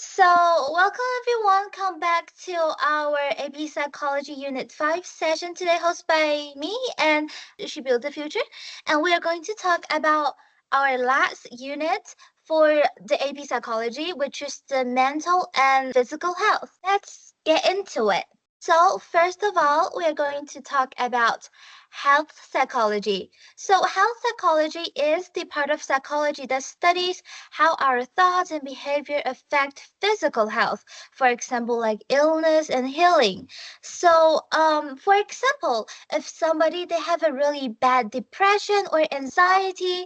So, welcome everyone. Come back to our AP Psychology Unit 5 session today, hosted by me and SheBuildsThe Future. And we are going to talk about our last unit for the AP Psychology, which is the mental and physical health. Let's get into it. So, first of all, we are going to talk about health psychology. So, health psychology is the part of psychology that studies how our thoughts and behavior affect physical health, for example, like illness and healing. So, for example, if somebody they have a really bad depression or anxiety,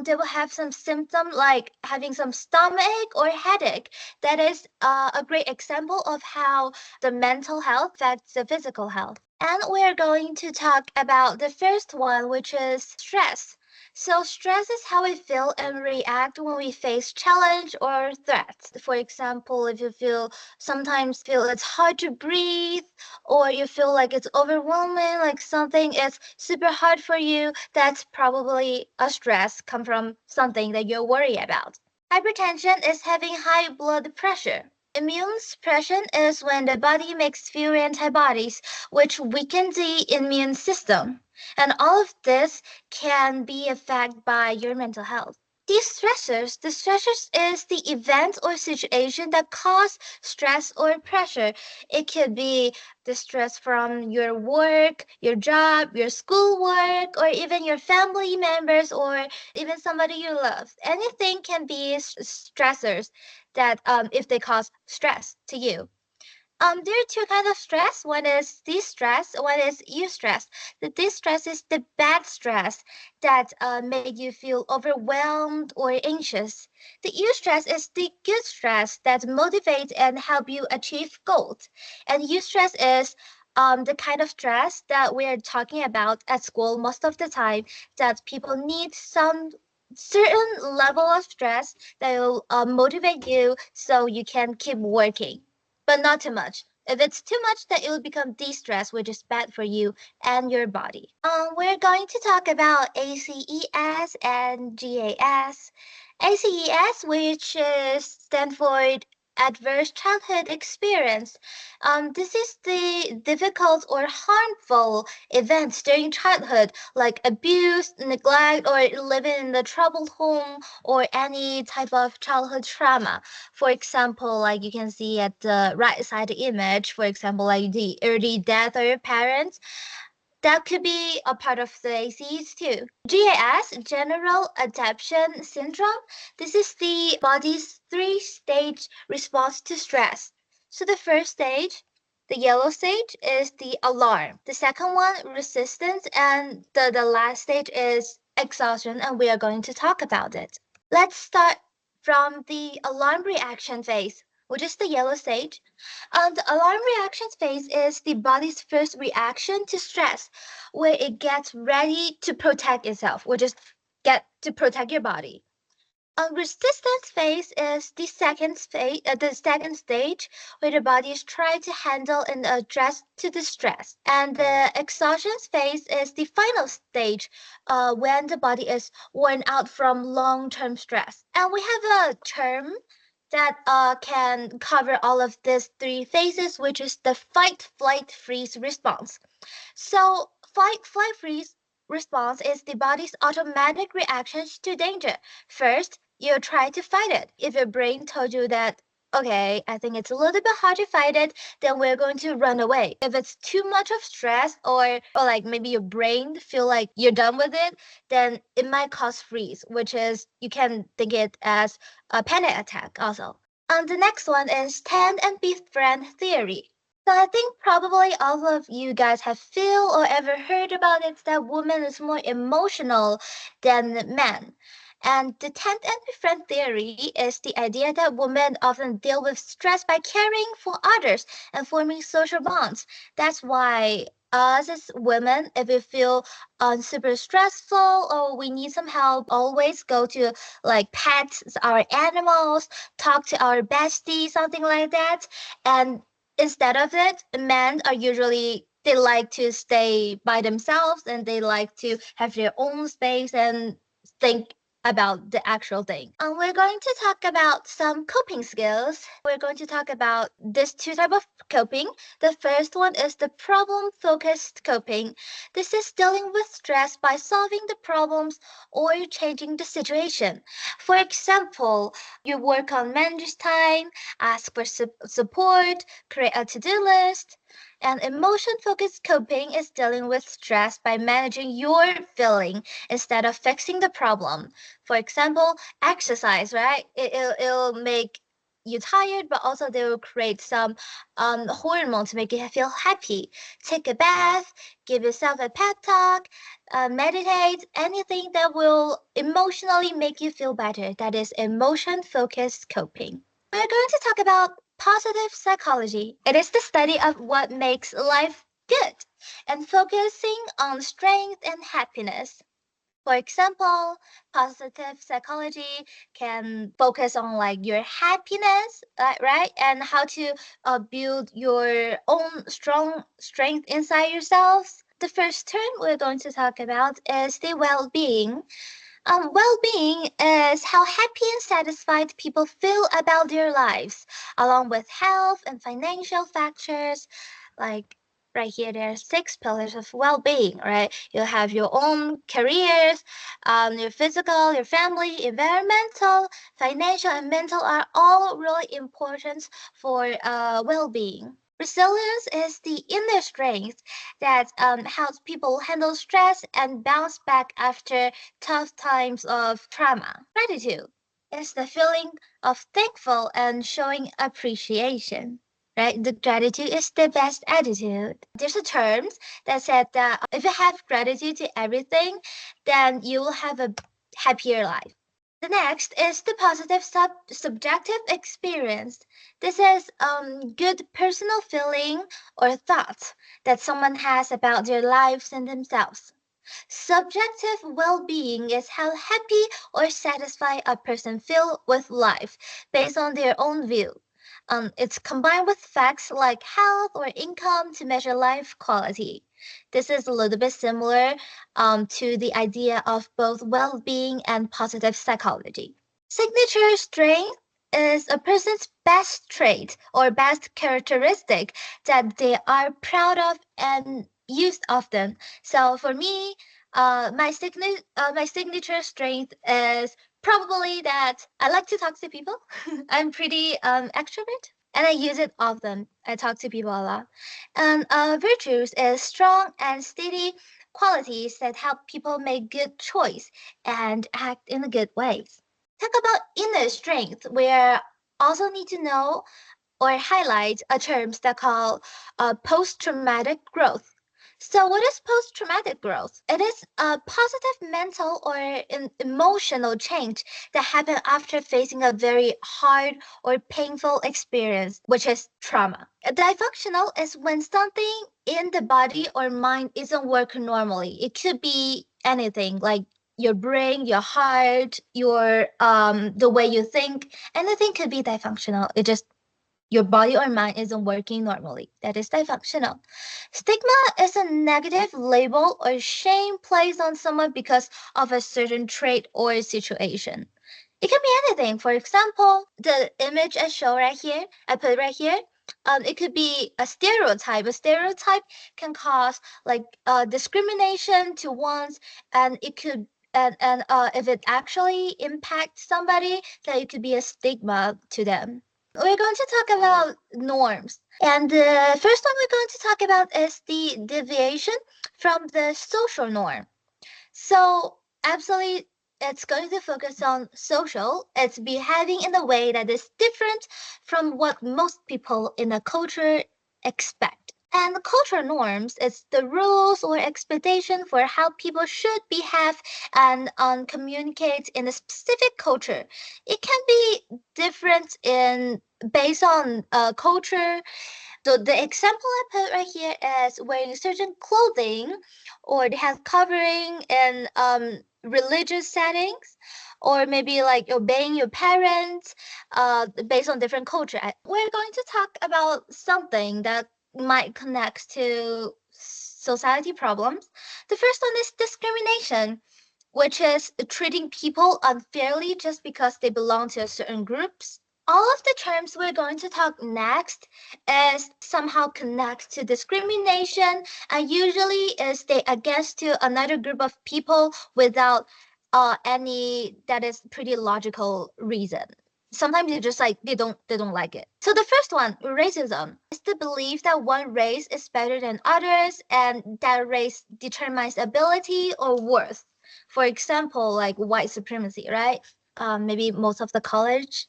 they will have some symptom like having some stomach or headache. That is a great example of how the mental health affects the physical health. And we're going to talk about the first one, which is stress. So stress is how we feel and react when we face challenge or threats. For example, if you sometimes feel it's hard to breathe or you feel like it's overwhelming, like something is super hard for you, that's probably a stress come from something that you're worried about. Hypertension is having high blood pressure. Immune suppression is when the body makes fewer antibodies, which weakens the immune system. And all of this can be affected by your mental health. The stressors is the event or situation that cause stress or pressure. It could be the stress from your work, your job, your schoolwork, or even your family members, or even somebody you love. Anything can be stressors that if they cause stress to you. There are two kinds of stress. One is de-stress, one is eustress. The de-stress is the bad stress that make you feel overwhelmed or anxious. The eustress is the good stress that motivates and help you achieve goals. And eustress is the kind of stress that we are talking about at school most of the time, that people need some certain level of stress that will motivate you so you can keep working, but not too much. If it's too much, then it will become de-stress, which is bad for you and your body. We're going to talk about ACES and GAS. ACES, which is stand for adverse childhood experience. This is the difficult or harmful events during childhood, like abuse, neglect, or living in the troubled home, or any type of childhood trauma. For example, like you can see at the right side image, for example, like the early death of your parents, that could be a part of the ACEs too. GAS, General Adaptation Syndrome, this is the body's three-stage response to stress. So the first stage, the yellow stage, is the alarm. The second one, resistance, and the last stage is exhaustion, and we are going to talk about it. Let's start from the alarm reaction phase, which is the yellow stage. The alarm reaction phase is the body's first reaction to stress, where it gets ready to protect itself, which is get to protect your body. Resistance phase is the second stage, where the body is trying to handle and adjust to the stress. And the exhaustion phase is the final stage, when the body is worn out from long-term stress. And we have a term that can cover all of these three phases, which is the fight, flight, freeze response. So, fight, flight, freeze response is the body's automatic reactions to danger. First, you try to fight it. If your brain told you that, okay, I think it's a little bit hard to fight it, then we're going to run away. If it's too much of stress, or like maybe your brain feel like you're done with it, then it might cause freeze, which is you can think it as a panic attack also. And the next one is tend and befriend theory. So I think probably all of you guys have feel or ever heard about it that women is more emotional than men. And the tent and befriend theory is the idea that women often deal with stress by caring for others and forming social bonds. That's why us as women, if we feel super stressful or we need some help, always go to like pet our animals, talk to our bestie, something like that. And instead of it, men are usually they like to stay by themselves and they like to have their own space and think about the actual thing. We're going to talk about some coping skills. We're going to talk about this two type of coping. The first one is the problem-focused coping. This is dealing with stress by solving the problems or changing the situation. For example, you work on manage time, ask for support, create a to-do list. And emotion-focused coping is dealing with stress by managing your feeling instead of fixing the problem. For example, exercise, right? It'll make you tired, but also they will create some hormone to make you feel happy. Take a bath, give yourself a pep talk, meditate, anything that will emotionally make you feel better. That is emotion-focused coping. We're going to talk about positive psychology. It is the study of what makes life good and focusing on strength and happiness. For example, positive psychology can focus on like your happiness, right? And how to build your own strong strength inside yourselves. The first term we're going to talk about is the well-being. Well-being is how happy and satisfied people feel about their lives, along with health and financial factors. Like right here, there are 6 pillars of well-being, right? You have your own careers, your physical, your family, environmental, financial, and mental are all really important for well-being. Resilience is the inner strength that helps people handle stress and bounce back after tough times of trauma. Gratitude is the feeling of thankful and showing appreciation. Right? The gratitude is the best attitude. There's a term that said that if you have gratitude to everything, then you will have a happier life. The next is the positive subjective experience. This is good personal feeling or thoughts that someone has about their lives and themselves. Subjective well-being is how happy or satisfied a person feels with life based on their own view. It's combined with facts like health or income to measure life quality. This is a little bit similar to the idea of both well-being and positive psychology. Signature strength is a person's best trait or best characteristic that they are proud of and use often. So for me, my signature strength is probably that I like to talk to people. I'm pretty extrovert and I use it often. I talk to people a lot. And virtues is strong and steady qualities that help people make good choice and act in a good ways. Talk about inner strength, where also need to know or highlight a terms that call post-traumatic growth. So what is post-traumatic growth? It is a positive mental or emotional change that happen after facing a very hard or painful experience, which is trauma. Dysfunctional is when something in the body or mind isn't working normally. It could be anything like your brain, your heart, your the way you think, anything could be dysfunctional. It just your body or mind isn't working normally. That is dysfunctional. Stigma is a negative label or shame placed on someone because of a certain trait or situation. It can be anything. For example, the image I show right here, I put right here. It could be a stereotype. A stereotype can cause like discrimination to ones, and it could and if it actually impacts somebody, then it could be a stigma to them. We're going to talk about norms. And the first one we're going to talk about is the deviation from the social norm. So, absolutely, it's going to focus on social. It's behaving in a way that is different from what most people in a culture expect. And cultural norms is the rules or expectation for how people should behave and communicate in a specific culture. It can be different in based on culture. So the example I put right here is wearing certain clothing or they have covering in religious settings or maybe like obeying your parents based on different culture. We're going to talk about something that might connect to society problems. The first one is discrimination. which is treating people unfairly just because they belong to a certain groups. All of the terms we're going to talk next is somehow connect to discrimination and usually is they against to another group of people without any that is pretty logical reason. Sometimes they just like they don't like it. So the first one, racism, is the belief that one race is better than others and that race determines ability or worth. For example, like white supremacy, right? Maybe most of the college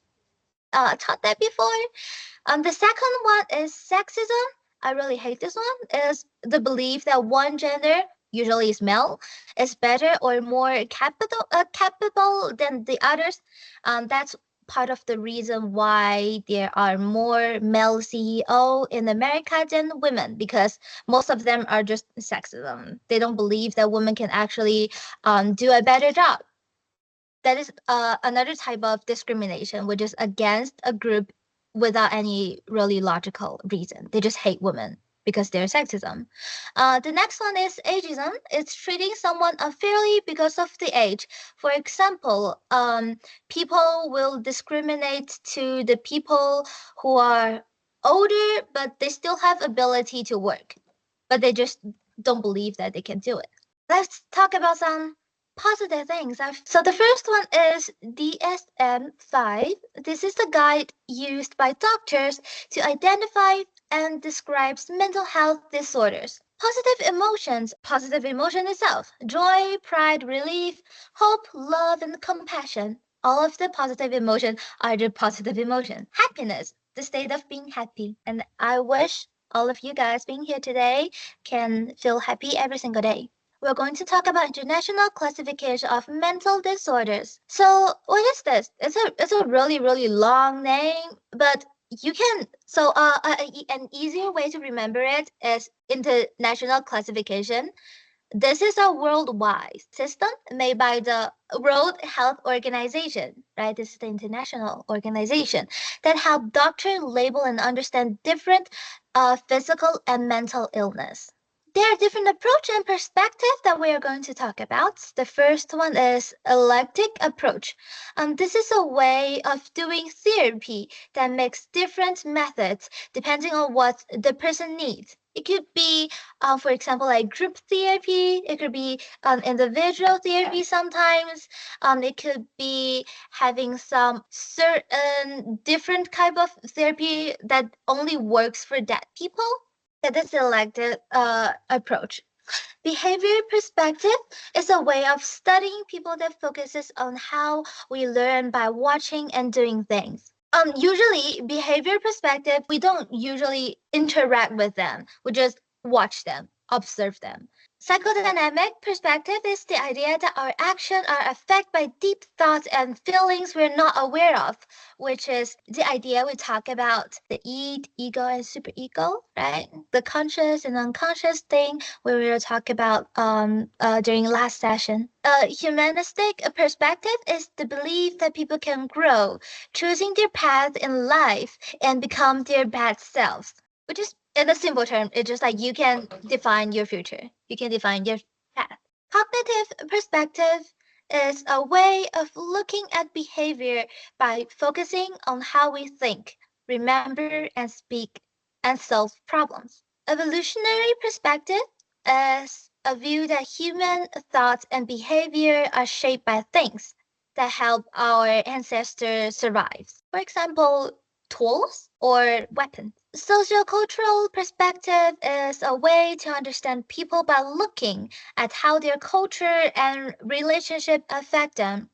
taught that before. The second one is sexism. I really hate this one. Is the belief that one gender, usually is male, is better or more capable than the others. That's part of the reason why there are more male CEO in America than women because most of them are just sexism. They don't believe that women can actually do a better job. That is another type of discrimination, which is against a group without any really logical reason. They just hate women because they're sexism. The next one is ageism. It's treating someone unfairly because of the age. For example, people will discriminate to the people who are older, but they still have ability to work, but they just don't believe that they can do it. Let's talk about some positive things. So the first one is DSM-5. This is the guide used by doctors to identify and describes mental health disorders. Positive emotion itself, joy, pride, relief, hope, love, and compassion. All of the positive emotion are the positive emotion. Happiness, the state of being happy. And I wish all of you guys being here today can feel happy every single day. We're going to talk about International Classification of Mental Disorders. So what is this? It's a really long name, but you can an easier way to remember it is International Classification. This is a worldwide system made by the World Health Organization, right? This is the international organization that help doctors label and understand different physical and mental illness. There are different approach and perspective that we are going to talk about. The first one is eclectic approach. This is a way of doing therapy that makes different methods depending on what the person needs. It could be, for example, like group therapy. It could be individual therapy sometimes. It could be having some certain different type of therapy that only works for that people. That is selected approach. Behavior perspective is a way of studying people that focuses on how we learn by watching and doing things. Usually behavior perspective, we don't usually interact with them. We just watch them, observe them. Psychodynamic perspective is the idea that our actions are affected by deep thoughts and feelings we're not aware of, which is the idea we talk about the ego, and superego, right? The conscious and unconscious thing we will talk about during last session. Humanistic perspective is the belief that people can grow, choosing their path in life and become their best selves, which is in a simple term, it's just like you can define your future. You can define your path. Cognitive perspective is a way of looking at behavior by focusing on how we think, remember, and speak, and solve problems. Evolutionary perspective is a view that human thoughts and behavior are shaped by things that help our ancestors survive. For example, tools or weapons. Sociocultural perspective is a way to understand people by looking at how their culture and relationship affect them.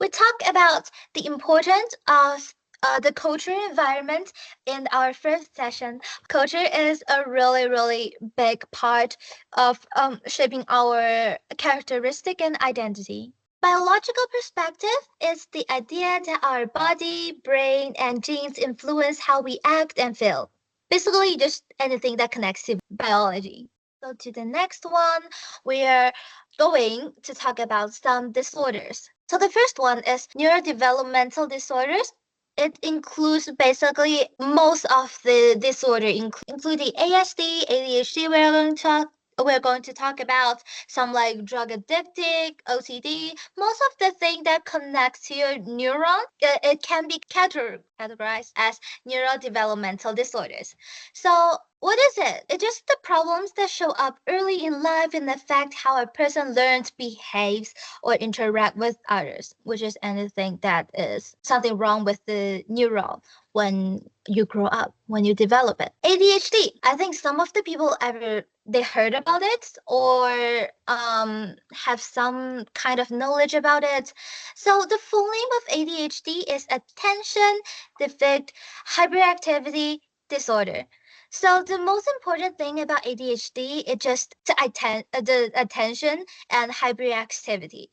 We talk about the importance of the cultural environment in our first session. Culture is a really big part of shaping our characteristic and identity. Biological perspective is the idea that our body, brain, and genes influence how we act and feel. Basically, just anything that connects to biology. So to the next one, we are going to talk about some disorders. So the first one is neurodevelopmental disorders. It includes basically most of the disorder, including ASD, ADHD we're going to talk we're going to talk about some like drug addicted, OCD, most of the thing that connects to your neuron. It can be categorized as neurodevelopmental disorders. So what is it? It's just the problems that show up early in life and affect how a person learns, behaves, or interact with others, which is anything that is something wrong with the neuron when you grow up, when you develop it. ADHD. I think some of the people ever they heard about it or have some kind of knowledge about it. So the full name of ADHD is attention deficit hyperactivity disorder. So the most important thing about ADHD is just the attention and hyperactivity.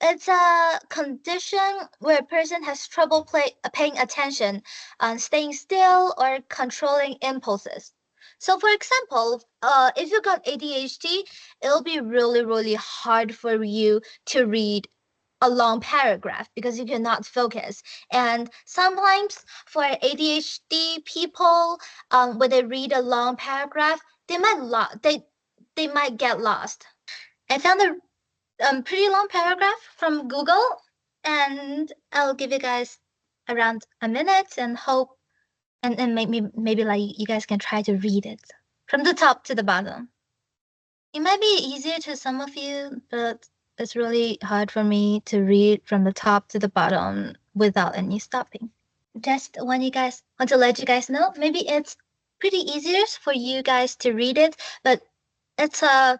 It's a condition where a person has trouble paying attention, staying still, or controlling impulses. So, for example, if you got ADHD, it'll be really, really hard for you to read a long paragraph because you cannot focus. And sometimes for ADHD people, when they read a long paragraph, they might get lost. I found a pretty long paragraph from Google, and I'll give you guys around a minute and hope, and maybe like you guys can try to read it from the top to the bottom. It might be easier to some of you, but it's really hard for me to read from the top to the bottom without any stopping. Just want to let you guys know, maybe it's pretty easier for you guys to read it, but it's a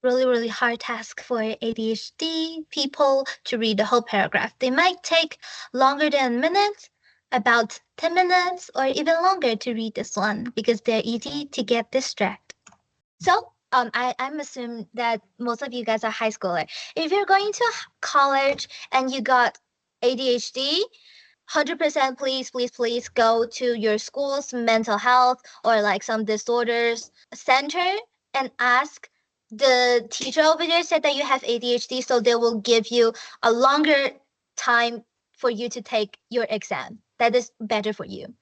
really, really hard task for ADHD people to read the whole paragraph. They might take longer than a minute, about 10 minutes, or even longer to read this one because they're easy to get distracted. So, I'm assuming that most of you guys are high schooler. If you're going to college and you got ADHD, 100% please go to your school's mental health or like some disorders center and ask the teacher over there said that you have ADHD, so they will give you a longer time for you to take your exam. That is better for you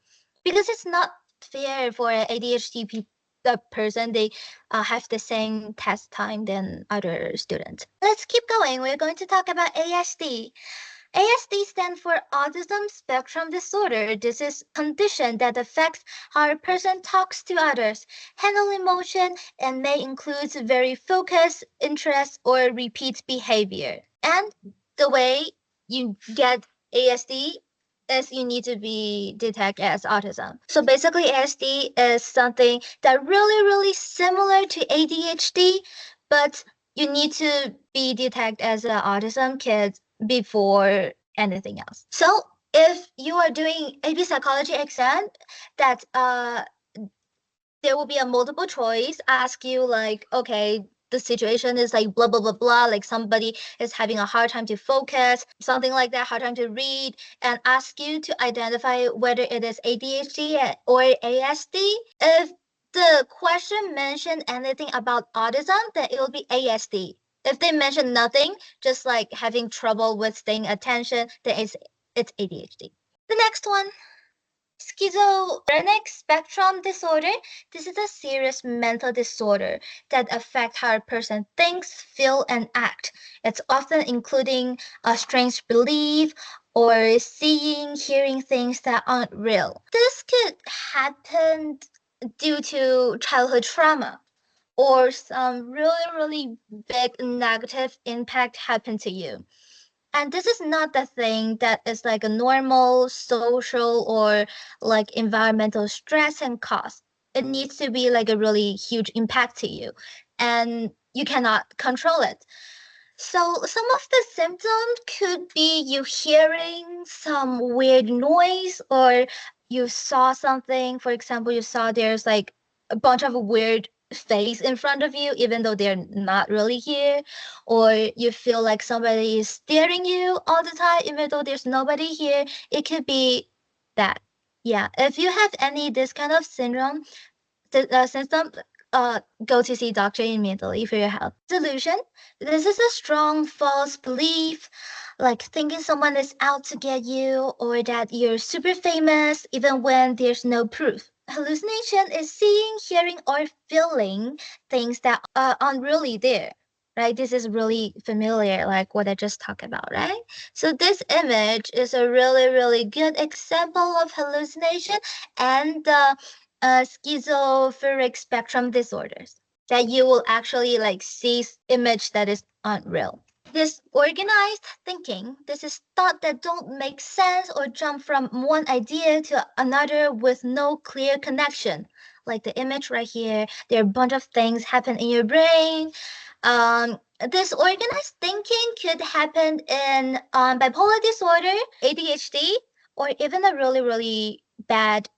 because it's not fair for an ADHD the person they have the same test time than other students. Let's keep going. We're going to talk about ASD. ASD stands for Autism Spectrum Disorder. This is a condition that affects how a person talks to others, handle emotion, and may include very focused interest or repeat behavior. And the way you get ASD is you need to be detected as autism. So basically, ASD is something that really similar to ADHD, but you need to be detected as an autism kid before anything else. So if you are doing AP psychology exam, that there will be a multiple choice, ask you like, okay, the situation is like blah blah blah blah, like somebody is having a hard time to focus, something like that, hard time to read, and ask you to identify whether it is ADHD or ASD. If the question mentioned anything about autism, then it will be ASD. If they mention nothing, just like having trouble with staying attention, then it's ADHD. The next one, schizophrenic spectrum disorder. This is a serious mental disorder that affects how a person thinks, feel, and act. It's often including a strange belief or seeing, hearing things that aren't real. This could happen due to childhood trauma or some really big negative impact happen to you. And this is not the thing that is like a normal social or like environmental stress and cost. It needs to be like a really huge impact to you, and you cannot control it. So some of the symptoms could be you hearing some weird noise or you saw something. For example, you saw there's like a bunch of weird face in front of you, even though they're not really here, or you feel like somebody is staring you all the time, even though there's nobody here. It could be that. Yeah, if you have any this kind of symptom, go to see doctor immediately for your health. Delusion. This is a strong false belief, like thinking someone is out to get you or that you're super famous even when there's no proof. Hallucination is seeing, hearing, or feeling things that aren't really there, right? This is really familiar, like what I just talked about, right? So this image is a really, really good example of hallucination and the schizophrenic spectrum disorders that you will actually like see image that is unreal. This organized thinking, this is thought that don't make sense or jump from one idea to another with no clear connection. Like the image right here, there are a bunch of things happen in your brain. This organized thinking could happen in bipolar disorder, ADHD, or even a really, really bad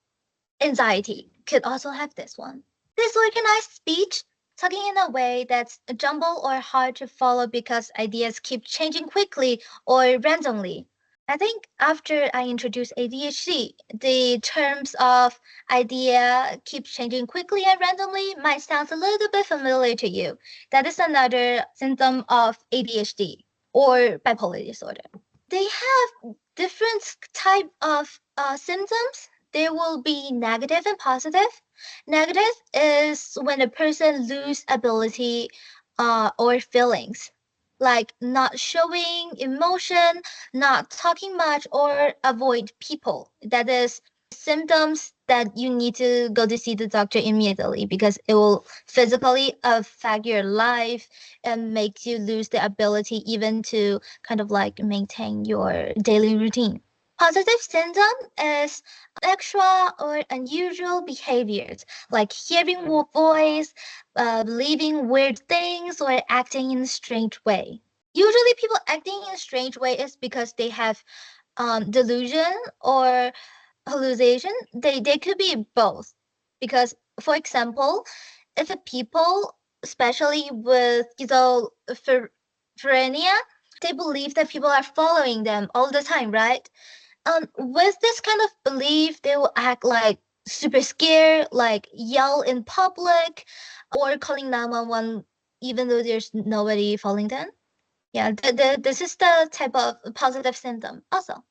anxiety could also have this one. Disorganized speech, talking in a way that's jumbled or hard to follow because ideas keep changing quickly or randomly. I think after I introduce ADHD, the terms of idea keep changing quickly and randomly might sound a little bit familiar to you. That is another symptom of ADHD or bipolar disorder. They have different type of symptoms. There will be negative and positive. Negative is when a person lose ability or feelings, like not showing emotion, not talking much, or avoid people. That is symptoms that you need to go to see the doctor immediately because it will physically affect your life and make you lose the ability even to kind of like maintain your daily routine. Positive symptom is extra or unusual behaviors like hearing a voice, believing weird things, or acting in a strange way. Usually, people acting in a strange way is because they have delusion or hallucination. They could be both. Because, for example, if a people, especially with schizophrenia, they believe that people are following them all the time, right? With this kind of belief, they will act like super scared, like yell in public, or calling 911 even though there's nobody following them. Yeah, this is the type of positive symptom. Also, talk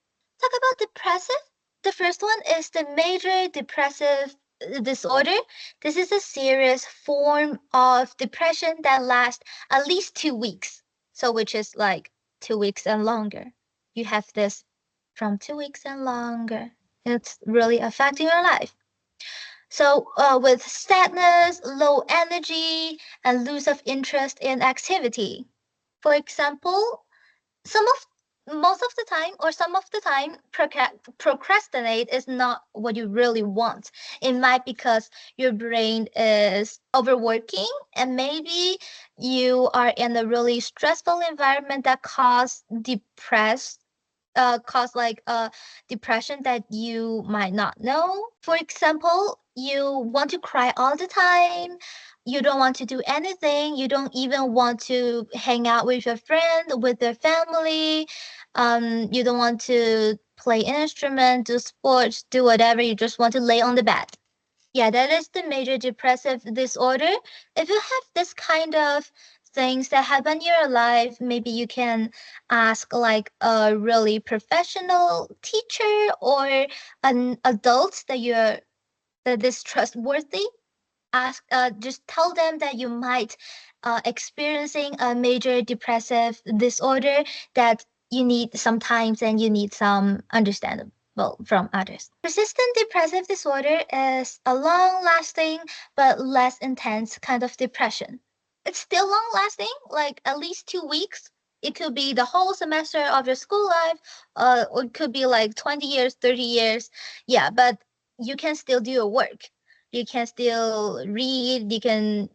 about depressive. The first one is the major depressive disorder. This is a serious form of depression that lasts at least 2 weeks. So, which is like 2 weeks and longer. You have this from 2 weeks and longer. It's really affecting your life. So, with sadness, low energy, and lose of interest in activity. For example, some of most of the time or some of the time procrastinate is not what you really want. It might because your brain is overworking and maybe you are in a really stressful environment that cause like depression that you might not know. For example, you want to cry all the time. You don't want to do anything. You don't even want to hang out with your friend, with your family. You don't want to play instrument, do sports, do whatever. You just want to lay on the bed. Yeah, that is the major depressive disorder. If you have this kind of things that happen in your life, maybe you can ask like a really professional teacher or an adult that is trustworthy. Ask, just tell them that you might experiencing a major depressive disorder that you need sometimes and you need some understandable from others. Persistent depressive disorder is a long-lasting but less intense kind of depression. It's still long-lasting, like at least 2 weeks. It could be the whole semester of your school life, or it could be like 20 years, 30 years. Yeah, but you can still do your work. You can still read. You can,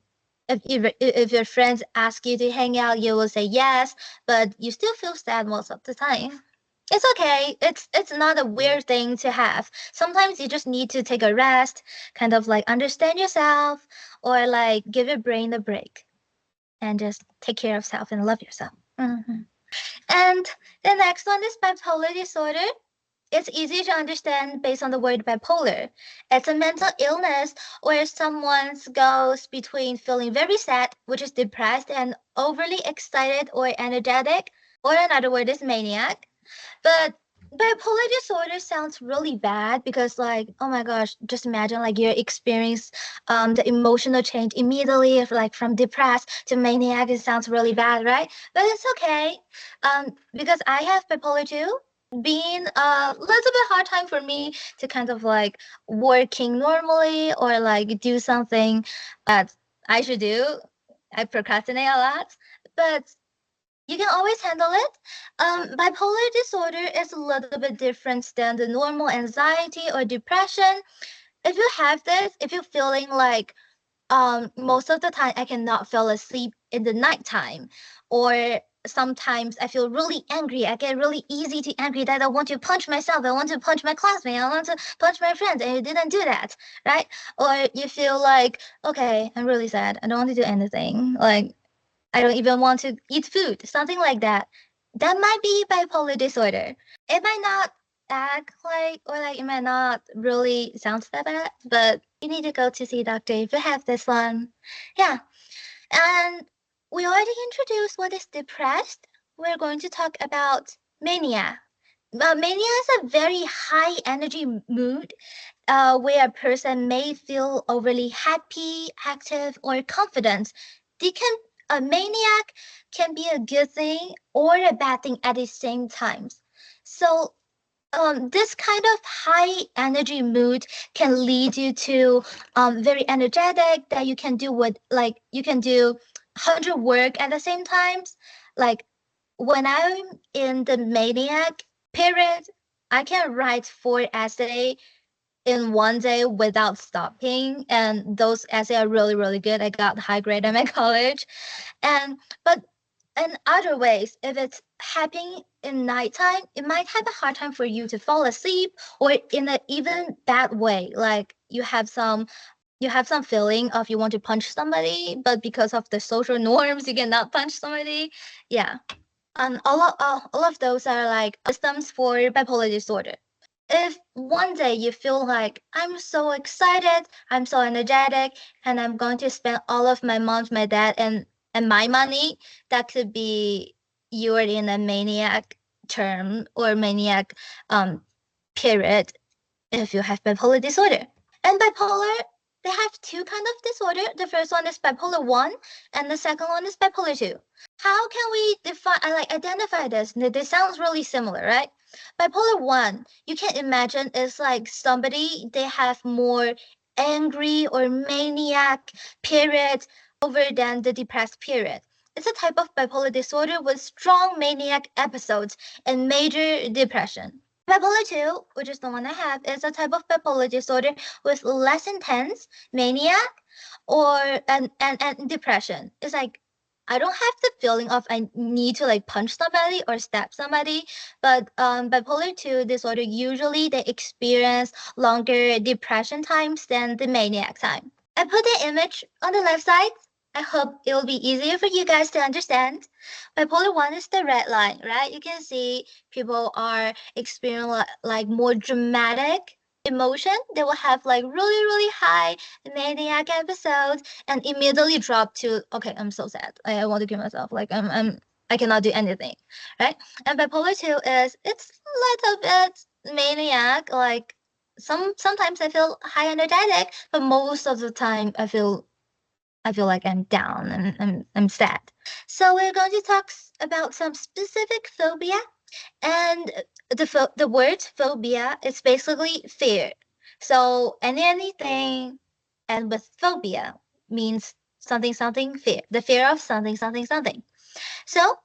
if your friends ask you to hang out, you will say yes, but you still feel sad most of the time. It's okay. It's not a weird thing to have. Sometimes you just need to take a rest, kind of like understand yourself, or like give your brain a break and just take care of yourself and love yourself. And the next one is bipolar disorder. It's easy to understand based on the word bipolar. It's a mental illness where someone goes between feeling very sad, which is depressed, and overly excited or energetic, or another word is maniac. But Bipolar disorder sounds really bad because, like, oh my gosh, just imagine like you experience the emotional change immediately, if like from depressed to maniac. It sounds really bad, right? But it's okay, because I have bipolar too. Being a little bit hard time for me to kind of like working normally or like do something that I should do. I procrastinate a lot, but you can always handle it. Bipolar disorder is a little bit different than the normal anxiety or depression. If you have this, if you're feeling like most of the time I cannot fall asleep in the nighttime, or sometimes I feel really angry. I get really easy to angry that I want to punch myself. I want to punch my classmate. I want to punch my friend, and you didn't do that, right? Or you feel like, okay, I'm really sad. I don't want to do anything. Like I don't even want to eat food, something like that. That might be bipolar disorder. It might not act like, or like it might not really sound that bad, but you need to go to see a doctor if you have this one. Yeah. And we already introduced what is depressed. We're going to talk about mania. Mania is a very high energy mood where a person may feel overly happy, active, or confident. They can A maniac can be a good thing or a bad thing at the same time. So this kind of high energy mood can lead you to very energetic that you can do what like you can do 100 work at the same times. Like when I'm in the maniac period, I can write 4 essays in one day without stopping, and those essays are really really good. I got high grade in my college. And but in other ways, if it's happening in nighttime, it might have a hard time for you to fall asleep, or in an even bad way, like you have some feeling of you want to punch somebody, but because of the social norms you cannot punch somebody. Yeah. All of those are like symptoms for bipolar disorder. If one day you feel like I'm so excited, I'm so energetic, and I'm going to spend all of my mom's, my dad, and my money, that could be you're in a maniac term or maniac um period if you have bipolar disorder. And bipolar, they have two kind of disorder. The first one is bipolar 1, and the second one is bipolar 2. How can we define, like identify this? They sounds really similar, right? Bipolar 1, you can imagine is like somebody, they have more angry or maniac period over than the depressed period. It's a type of bipolar disorder with strong maniac episodes and major depression. Bipolar 2, which is the one I have, is a type of bipolar disorder with less intense maniac or and depression. It's like I don't have the feeling of I need to like punch somebody or stab somebody, but bipolar 2 disorder usually they experience longer depression times than the maniac time. I put the image on the left side. I hope it will be easier for you guys to understand. Bipolar 1 is the red line, right? You can see people are experiencing like more dramatic emotion. They will have like really, really high maniac episodes and immediately drop to, okay, I'm so sad. I want to kill myself. Like I cannot do anything, right? And bipolar 2 is it's a little bit maniac, like sometimes I feel high energetic, but most of the time I feel like I'm down and I'm sad. So we're going to talk about some specific phobia, and the word phobia is basically fear. So anything and with phobia means something something fear, the fear of something something something. So,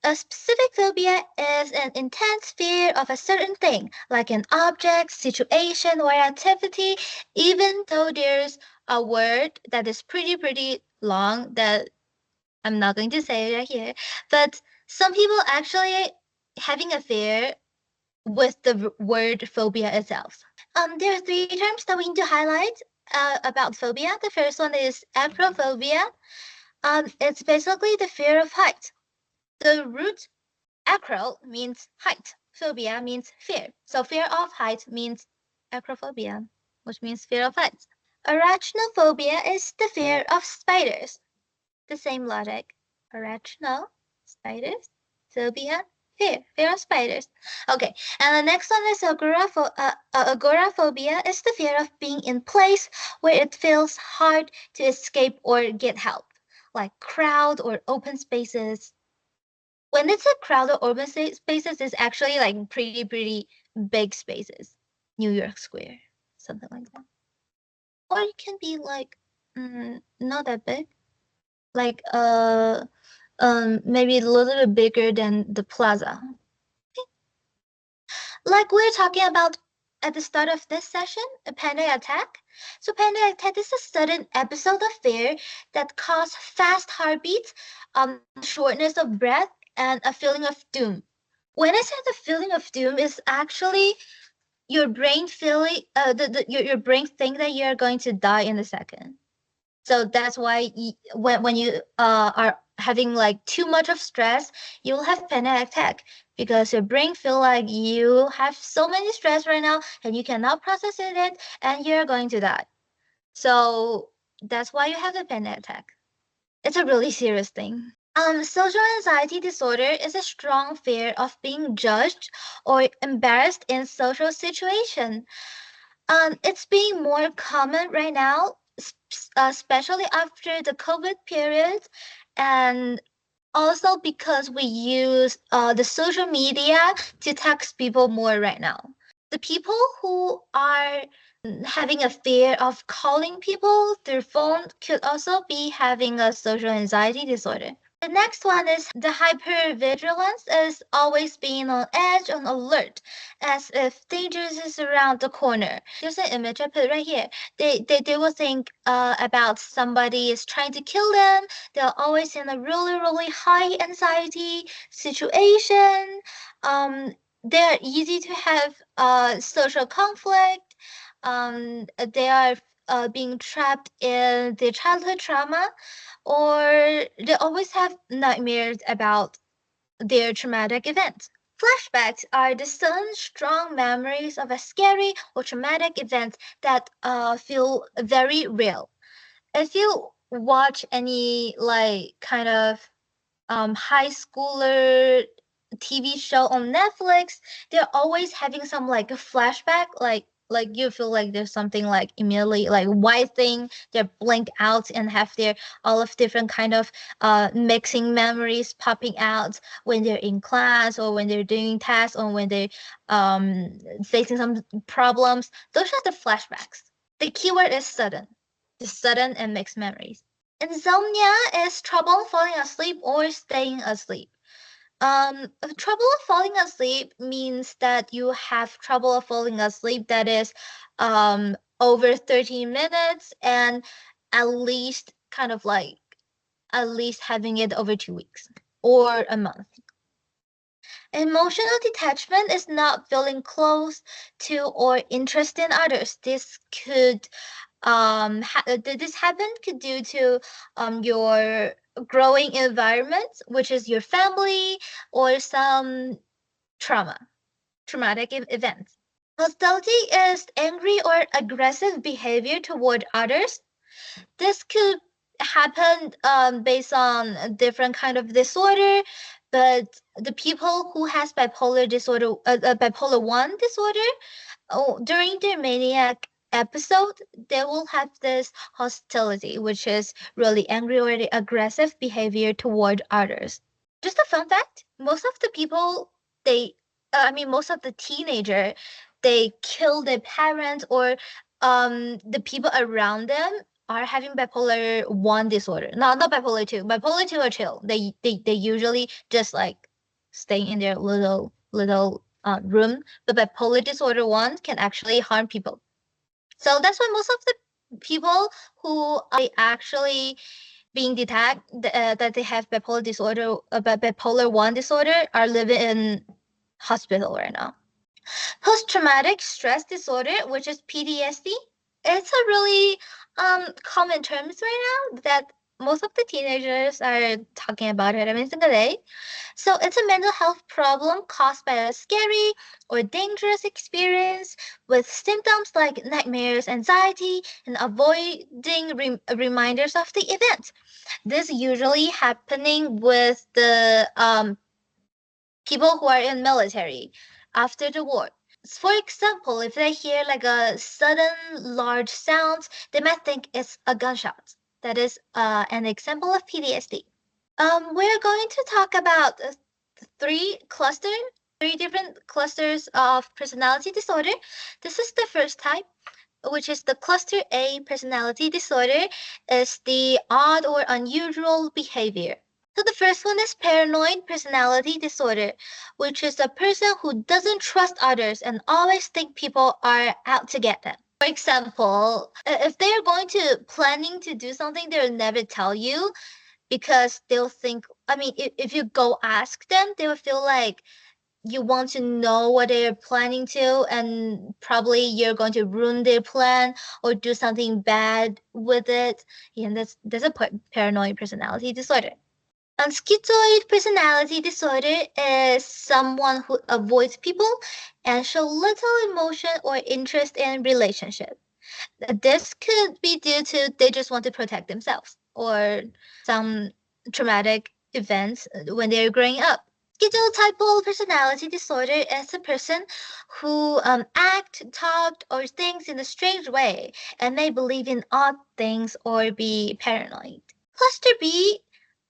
a specific phobia is an intense fear of a certain thing, like an object, situation, or activity, even though there's a word that is pretty long that I'm not going to say right here. But some people actually having a fear with the word phobia itself. There are three terms that we need to highlight about phobia. The first one is acrophobia. It's basically the fear of height. The root acro means height. Phobia means fear. So fear of height means acrophobia, which means fear of heights. Arachnophobia is the fear of spiders. The same logic. Arachno, spiders. Phobia, Fear of spiders. Okay, and the next one is agoraphobia. It's the fear of being in place where it feels hard to escape or get help, like crowd or open spaces. When it's a crowd or open spaces, it's actually like pretty big spaces. New York Square, something like that. Or it can be like not that big, like maybe a little bit bigger than the plaza. Like we're talking about at the start of this session, a panic attack. So panic attack is a sudden episode of fear that causes fast heartbeats, shortness of breath, and a feeling of doom. When I say the feeling of doom is actually your brain feeling, your brain think that you're going to die in a second. So that's why when you are having like too much of stress, you'll have panic attack because your brain feel like you have so many stress right now and you cannot process it and you're going to die. So that's why you have the panic attack. It's a really serious thing. Social anxiety disorder is a strong fear of being judged or embarrassed in social situation. It's being more common right now, especially after the COVID period, and also because we use the social media to text people more right now. The people who are having a fear of calling people through phone could also be having a social anxiety disorder. The next one is the hypervigilance is always being on edge, on alert, as if danger is around the corner. There's an image I put right here. They will think about somebody is trying to kill them. They're always in a really high anxiety situation. They're easy to have social conflict. They are being trapped in their childhood trauma, or they always have nightmares about their traumatic events. Flashbacks are the sudden, strong memories of a scary or traumatic event that feel very real. If you watch any like kind of high schooler TV show on Netflix, they're always having some like a flashback, like you feel like there's something like immediately like white thing, they blink out and have their all of different kind of mixing memories popping out when they're in class or when they're doing tasks or when they're facing some problems. Those are the flashbacks. The keyword is sudden. The sudden and mixed memories. Insomnia is trouble falling asleep or staying asleep. Trouble falling asleep means that you have trouble falling asleep that is over 13 minutes and at least kind of like at least having it over 2 weeks or a month. Emotional detachment is not feeling close to or interested in others. This happened due to your growing environment, which is your family or some traumatic events. Hostility is angry or aggressive behavior toward others. This could happen based on different kind of disorder, but the people who has bipolar disorder, bipolar 1 disorder, during their maniac episode, they will have this hostility, which is really angry or aggressive behavior toward others. Just a fun fact, most of the people, most of the teenager, they kill their parents or the people around them are having bipolar 1 disorder. Not bipolar 2. Bipolar 2 are chill. They usually just like stay in their little room, but bipolar disorder 1 can actually harm people. So that's why most of the people who are actually being detected that they have bipolar disorder, bipolar 1 disorder, are living in hospital right now. Post-traumatic stress disorder, which is PTSD, it's a really common terms right now that most of the teenagers are talking about it every single day. So it's a mental health problem caused by a scary or dangerous experience with symptoms like nightmares, anxiety, and avoiding reminders of the event. This usually happening with the people who are in military after the war. For example, if they hear like a sudden large sound, they might think it's a gunshot. That is an example of PTSD. We're going to talk about three different clusters of personality disorder. This is the first type, which is the cluster A personality disorder, is the odd or unusual behavior. So the first one is paranoid personality disorder, which is a person who doesn't trust others and always think people are out to get them. For example, if they're going to planning to do something, they'll never tell you because they'll think, I mean, if you go ask them, they will feel like you want to know what they're planning to, and probably you're going to ruin their plan or do something bad with it. And that's a paranoid personality disorder. Schizoid personality disorder is someone who avoids people and show little emotion or interest in relationship. This could be due to they just want to protect themselves or some traumatic events when they're growing up. Schizotypal personality disorder is a person who act, talk, or thinks in a strange way and may believe in odd things or be paranoid. Cluster B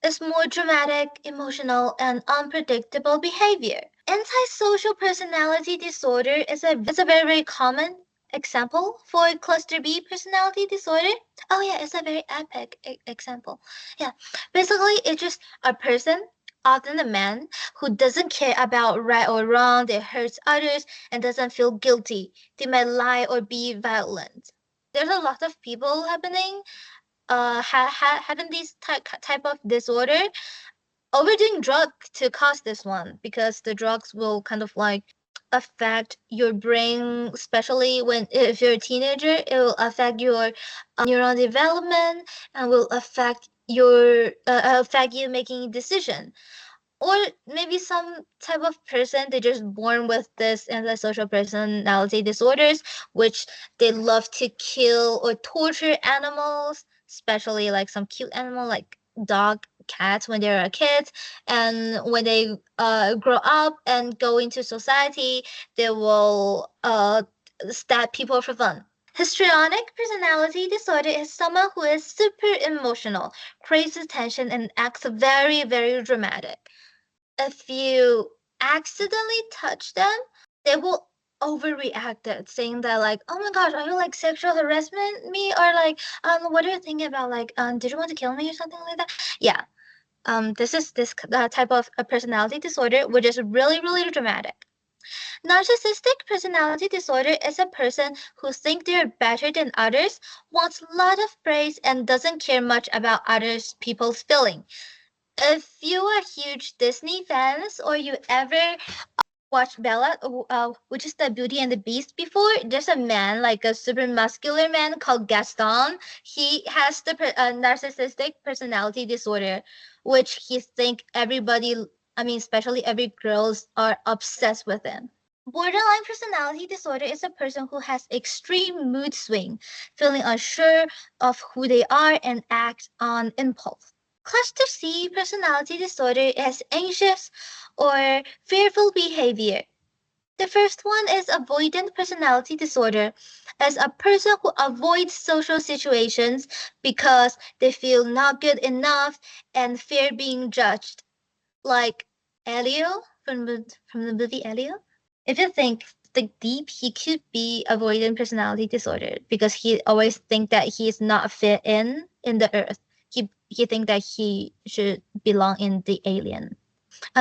is more dramatic, emotional, and unpredictable behavior. Antisocial personality disorder is a very, very common example for cluster B personality disorder. Oh yeah, it's a very epic example. Yeah, basically it's just a person, often a man, who doesn't care about right or wrong, they hurt others and doesn't feel guilty. They might lie or be violent. There's a lot of people having this type of disorder, overdoing drug to cause this one because the drugs will kind of like affect your brain, especially when if you're a teenager, it will affect your neuron development and will affect you making decision. Or maybe some type of person they just born with this antisocial personality disorders, which they love to kill or torture animals, especially like some cute animal like dog, cats when they're a kid, and when they grow up and go into society, they will stab people for fun. Histrionic personality disorder is someone who is super emotional, craves attention, and acts very, very dramatic. If you accidentally touch them, they will overreact it, saying that like, oh my gosh, are you like sexual harassment me? Or like, what are you thinking about? Like, did you want to kill me or something like that? Yeah. This is this type of a personality disorder, which is really, really dramatic. Narcissistic personality disorder is a person who thinks they're better than others, wants a lot of praise, and doesn't care much about others people's feeling. If you are huge Disney fans or you ever watched Bella, which is the Beauty and the Beast before, there's a man, like a super muscular man called Gaston. He has the narcissistic personality disorder, which he think everybody, I mean, especially every girls are obsessed with him. Borderline personality disorder is a person who has extreme mood swing, feeling unsure of who they are and act on impulse. Cluster C personality disorder is anxious or fearful behavior. The first one is avoidant personality disorder, as a person who avoids social situations because they feel not good enough and fear being judged, like Elio from the movie Elio. If you think deep, he could be avoidant personality disorder because he always think that he is not fit in the earth. He think that he should belong in the alien.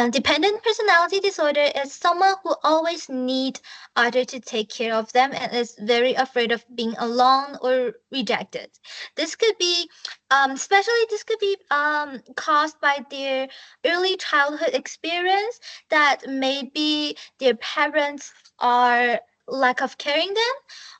Dependent personality disorder is someone who always need others to take care of them and is very afraid of being alone or rejected. This could be, especially this could be caused by their early childhood experience that maybe their parents are lack of caring them,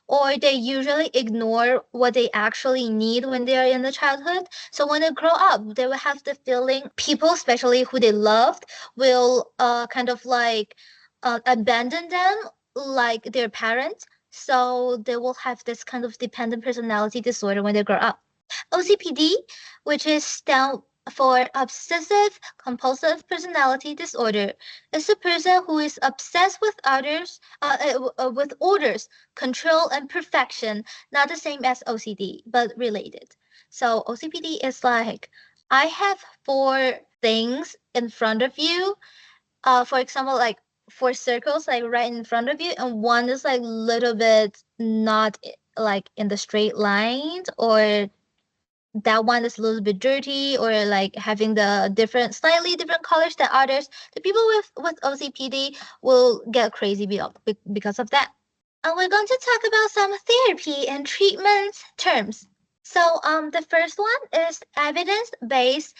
or they usually ignore what they actually need when they are in the childhood. So when they grow up, they will have the feeling people, especially who they loved, will kind of like abandon them like their parents. So they will have this kind of dependent personality disorder when they grow up. OCPD, which is for obsessive compulsive personality disorder is a person who is obsessed with with orders, control, and perfection. Not the same as OCD, but related. So OCPD is like I have four things in front of you. For example, like four circles like right in front of you, and one is like little bit not like in the straight lines, or that one is a little bit dirty, or like having the different slightly different colors than others. The people with OCPD will get crazy because of that. And we're going to talk about some therapy and treatment terms. So the first one is evidence-based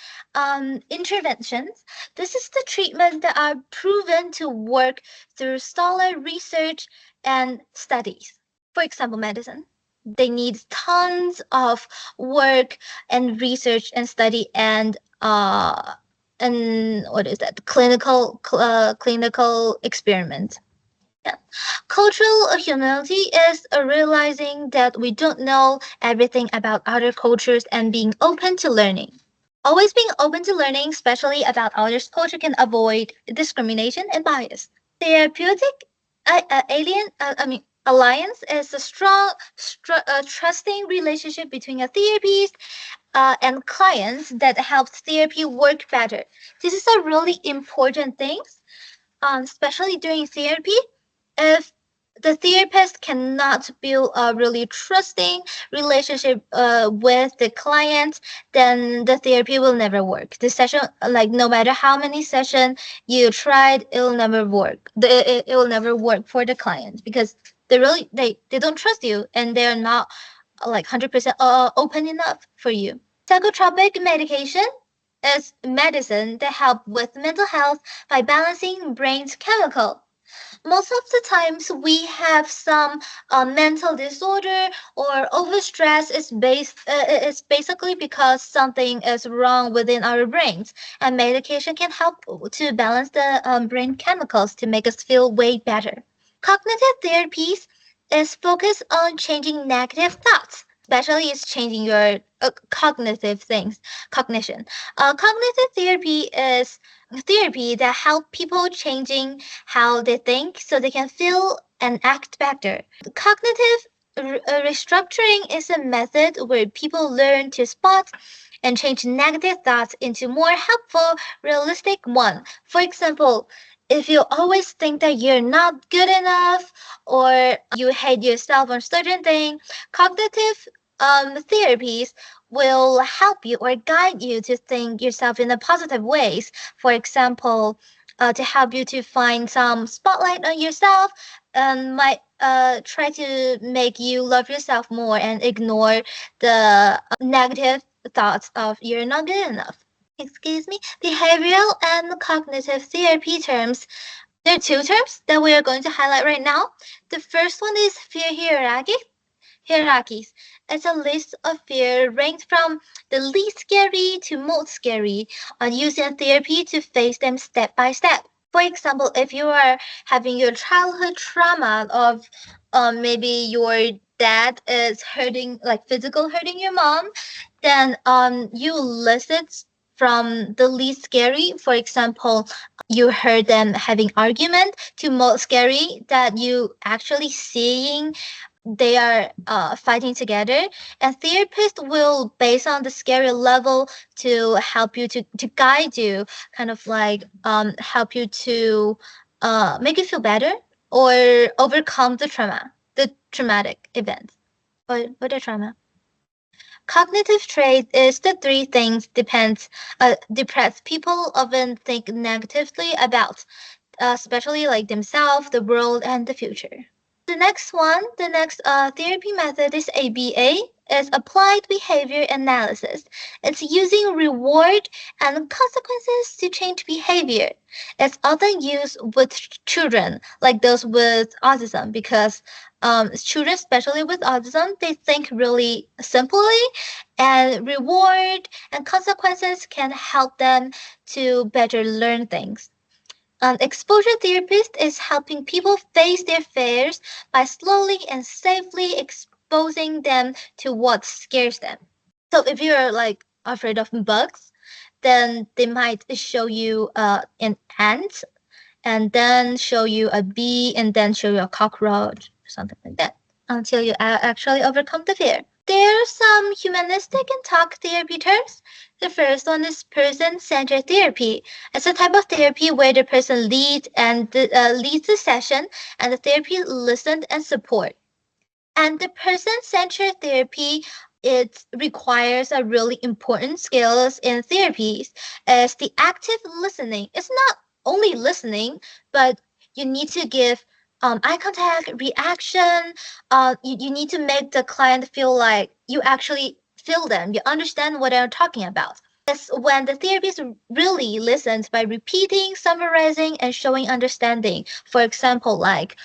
interventions. This is the treatment that are proven to work through solid research and studies. For example, medicine. They need tons of work and research and study and what is that? Clinical experiment. Yeah. Cultural humility is realizing that we don't know everything about other cultures and being open to learning. Always being open to learning, especially about others' culture, can avoid discrimination and bias. Therapeutic alliance is a strong, trusting relationship between a therapist and clients that helps therapy work better. This is a really important thing, especially during therapy. If the therapist cannot build a really trusting relationship with the client, then the therapy will never work. The session, like no matter how many sessions you tried, it will never work. It will never work for the client because they don't trust you and they're not like 100% open enough for you. Psychotropic medication is medicine that help with mental health by balancing brain's chemical. Most of the times we have some mental disorder or overstress is basically because something is wrong within our brains, and medication can help to balance the brain chemicals to make us feel way better. Cognitive therapies is focused on changing negative thoughts, especially it's changing your cognitive things, cognition. Cognitive therapy is therapy that help people changing how they think so they can feel and act better. Cognitive restructuring is a method where people learn to spot and change negative thoughts into more helpful, realistic one. For example, if you always think that you're not good enough or you hate yourself on certain thing, cognitive therapies will help you or guide you to think yourself in a positive ways. For example, to help you to find some spotlight on yourself and might try to make you love yourself more and ignore the negative thoughts of you're not good enough. Excuse me. Behavioral and cognitive therapy terms. There are two terms that we are going to highlight right now. The first one is fear hierarchy. Hierarchies. It's a list of fear ranked from the least scary to most scary, using therapy to face them step by step. For example, if you are having your childhood trauma of maybe your dad is hurting, like physical hurting your mom, then you list it from the least scary. For example, you heard them having argument to most scary that you actually seeing they are fighting together, and therapist will based on the scary level to help you to guide you, kind of like help you to make you feel better or overcome the traumatic event or the trauma. Cognitive trait is the three things depressed people often think negatively about, especially like themselves, the world, and the future. The next therapy method is ABA, is applied behavior analysis. It's using reward and consequences to change behavior. It's often used with children, like those with autism, because children, especially with autism, they think really simply, and reward and consequences can help them to better learn things. An exposure therapist is helping people face their fears by slowly and safely exposing them to what scares them. So if you're like afraid of bugs, then they might show you an ant, and then show you a bee, and then show you a cockroach, something like that, until you actually overcome the fear. There are some humanistic and talk therapy terms. The first one is person-centered therapy. It's a type of therapy where the person leads the session, and the therapy listens and support. And the person-centered therapy, it requires a really important skills in therapies as the active listening. It's not only listening, but you need to give eye contact, reaction. You need to make the client feel like you actually feel them. You understand what they're talking about. It's when the therapist really listens by repeating, summarizing, and showing understanding. For example, like,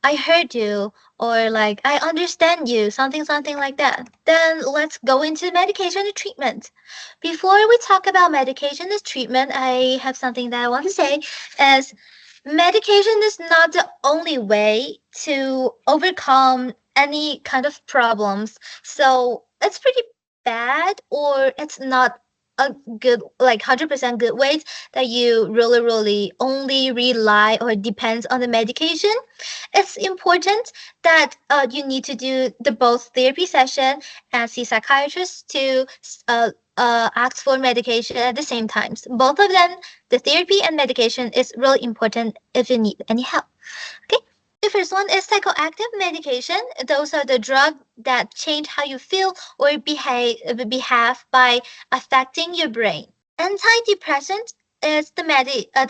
I heard you, or like, I understand you, something like that. Then let's go into medication and treatment. Before we talk about medication and treatment, I have something that I want to say as medication is not the only way to overcome any kind of problems. So it's pretty bad, or it's not a good, like 100% good ways that you really only rely or depends on the medication. It's important that you need to do the both therapy session and see psychiatrists to ask for medication at the same times. Both of them, the therapy and medication, is really important if you need any help. Okay. The first one is psychoactive medication. Those are the drugs that change how you feel or behave by affecting your brain. Antidepressant is the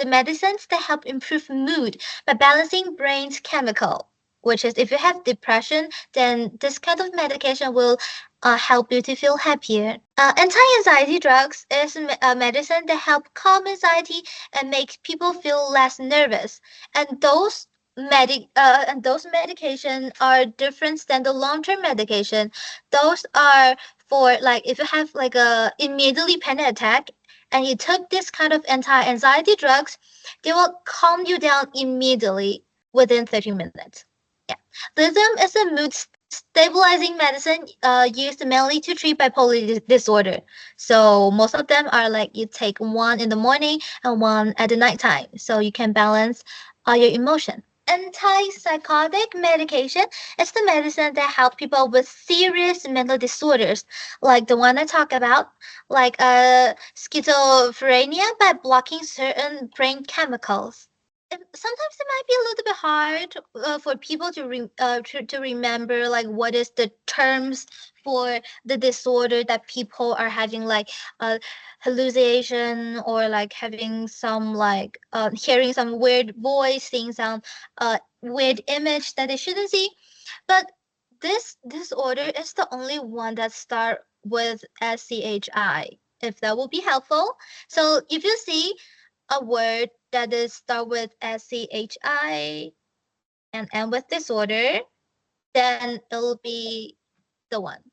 medicines that help improve mood by balancing brain's chemical. Which is, if you have depression, then this kind of medication will help you to feel happier. Anti-anxiety drugs is a medicine that help calm anxiety and make people feel less nervous. And those medication are different than the long-term medication. Those are for, like, if you have like a immediately panic attack and you took this kind of anti-anxiety drugs, they will calm you down immediately within 30 minutes. Yeah. Lithium is a mood stabilizing medicine used mainly to treat bipolar disorder. So most of them are like you take one in the morning and one at the nighttime, so you can balance your emotion. Antipsychotic medication is the medicine that help people with serious mental disorders, like the one I talk about, like schizophrenia, by blocking certain brain chemicals. Sometimes it might be a little bit hard for people to remember like what is the terms for the disorder that people are having, like hallucination, or like having some like hearing some weird voice, seeing some weird image that they shouldn't see. But this disorder is the only one that start with SCHI, if that will be helpful. So if you see a word that is start with SCHI and end with disorder, then it'll be the one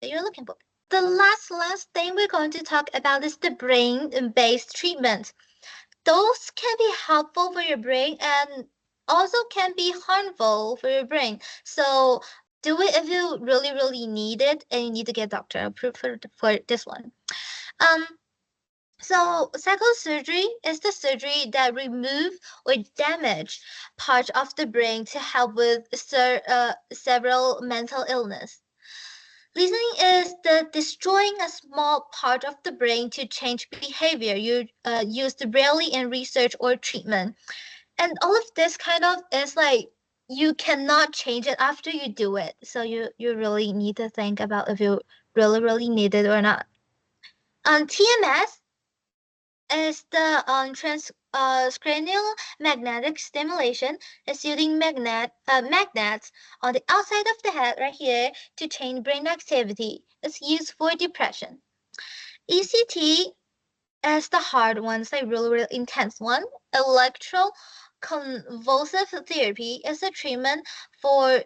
that you're looking for. The last thing we're going to talk about is the brain-based treatment. Those can be helpful for your brain and also can be harmful for your brain. So do it if you really need it and you need to get doctor approved for this one. Um, So psychosurgery is the surgery that remove or damage parts of the brain to help with several mental illness. Listening is the destroying a small part of the brain to change behavior. You used rarely in research or treatment, and all of this kind of is like you cannot change it after you do it. So you really need to think about if you really need it or not. TMS is the transcranial magnetic stimulation. Is using magnets on the outside of the head right here to change brain activity. It's used for depression. ECT is the hard one, it's like really intense one. Electroconvulsive therapy is a treatment for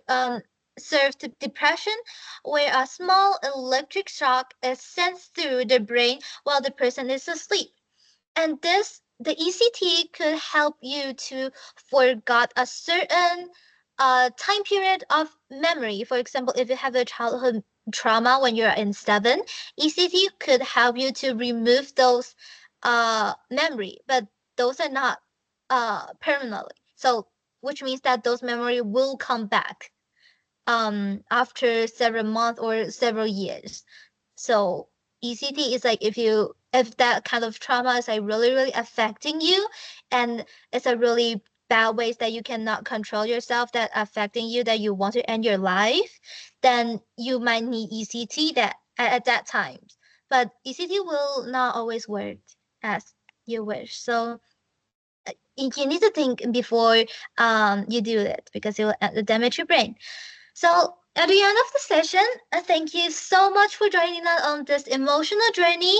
serves to depression, where a small electric shock is sent through the brain while the person is asleep. And the ECT could help you to forget a certain time period of memory. For example, if you have a childhood trauma when you're in 7, ECT could help you to remove those memory, but those are not permanently. So which means that those memory will come back after several months or several years. So ECT is like if that kind of trauma is like really, really affecting you, and it's a really bad ways that you cannot control yourself that affecting you, that you want to end your life, then you might need ECT at that time. But ECT will not always work as you wish. So you need to think before you do it, because it will damage your brain. So at the end of the session, thank you so much for joining us on this emotional journey.